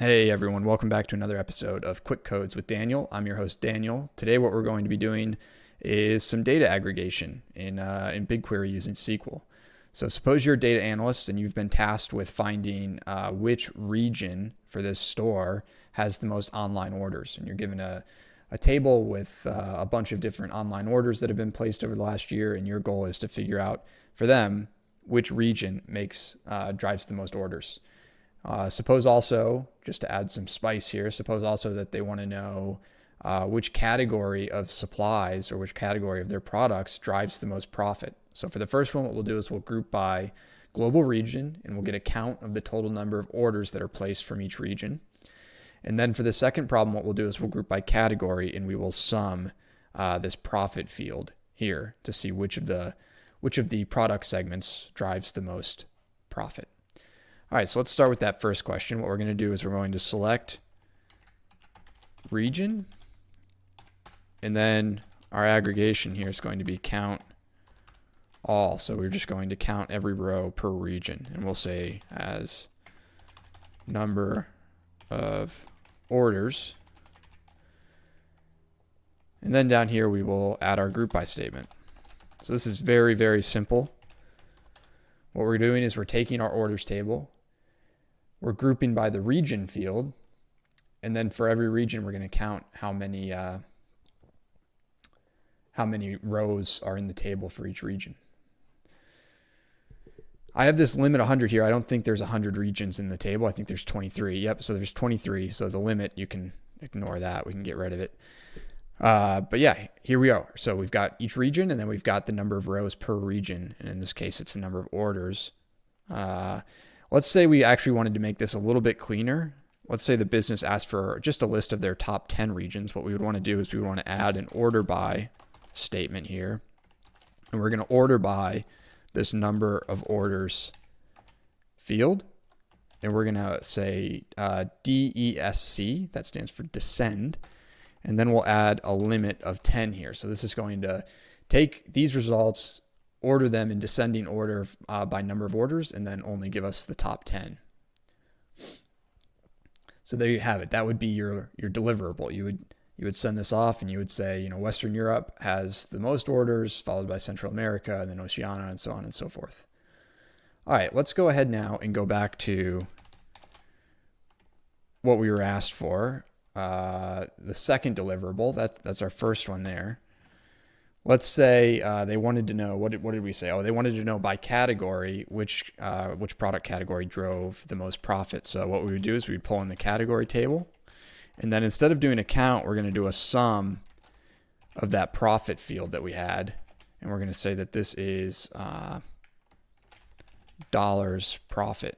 Hey everyone, welcome back to another episode of Quick Codes with Daniel. I'm your host Daniel. Today what we're going to be doing is some data aggregation in BigQuery using SQL. So suppose you're a data analyst and you've been tasked with finding which region for this store has the most online orders. And you're given a table with a bunch of different online orders that have been placed over the last year, and your goal is to figure out for them which region drives the most orders. Suppose also, just to add some spice here, suppose also that they want to know which category of supplies or which category of their products drives the most profit. So for the first one, what we'll do is we'll group by global region, and we'll get a count of the total number of orders that are placed from each region. And then for the second problem, what we'll do is we'll group by category, and we will sum this profit field here to see which of the product segments drives the most profit. All right, so let's start with that first question. What we're going to do is we're going to select region, and then our aggregation here is going to be count all. So we're just going to count every row per region, and we'll say as number of orders. And then down here we will add our group by statement. So this is very, very simple. What we're doing is we're taking our orders table, we're grouping by the region field, and then for every region we're going to count how many rows are in the table for each region. I have this limit 100 here. I don't think there's 100 regions in the table. I think there's 23. Yep, so there's 23. So the limit, you can ignore that. We can get rid of it. But yeah, here we are. So we've got each region, and then we've got the number of rows per region. And in this case, it's the number of orders. Let's say we actually wanted to make this a little bit cleaner. Let's say the business asked for just a list of their top 10 regions. What we would want to do is we would want to add an order by statement here. And we're going to order by this number of orders field. And we're going to say DESC, that stands for descend. And then we'll add a limit of 10 here. So this is going to take these results, order them in descending order by number of orders, and then only give us the top 10. So there you have it. That would be your deliverable. You would send this off, and you would say, Western Europe has the most orders, followed by Central America, and then Oceania, and so on and so forth. All right, let's go ahead now and go back to what we were asked for. The second deliverable, that's our first one there. Let's say they wanted to know, what did we say? Oh, they wanted to know by category which product category drove the most profit. So what we would do is we'd pull in the category table, and then instead of doing a count, we're going to do a sum of that profit field that we had, and we're going to say that this is dollars profit.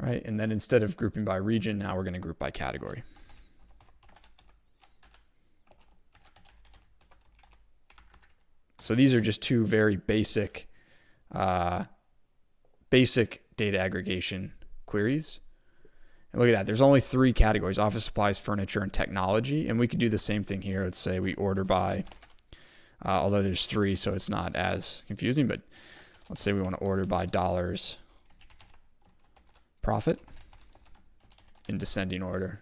All right, and then instead of grouping by region, now we're going to group by category. So these are just two very basic data aggregation queries. And look at that. There's only 3 categories: office supplies, furniture, and technology. And we could do the same thing here. Let's say we order by, although there's 3, so it's not as confusing, but let's say we want to order by dollars profit in descending order.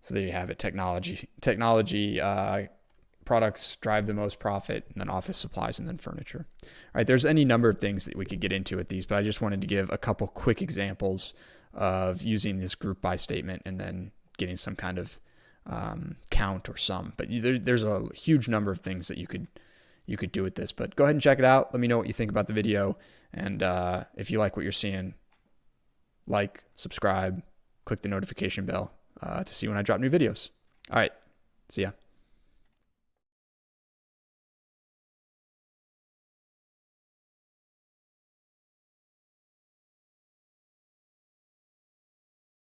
So there you have it. Technology products drive the most profit, and then office supplies, and then furniture. All right, there's any number of things that we could get into with these, but I just wanted to give a couple quick examples of using this group by statement and then getting some kind of count or sum. But there's a huge number of things that you could do with this. But go ahead and check it out. Let me know what you think about the video, and if you like what you're seeing, like, subscribe, click the notification bell to see when I drop new videos. All right, see ya.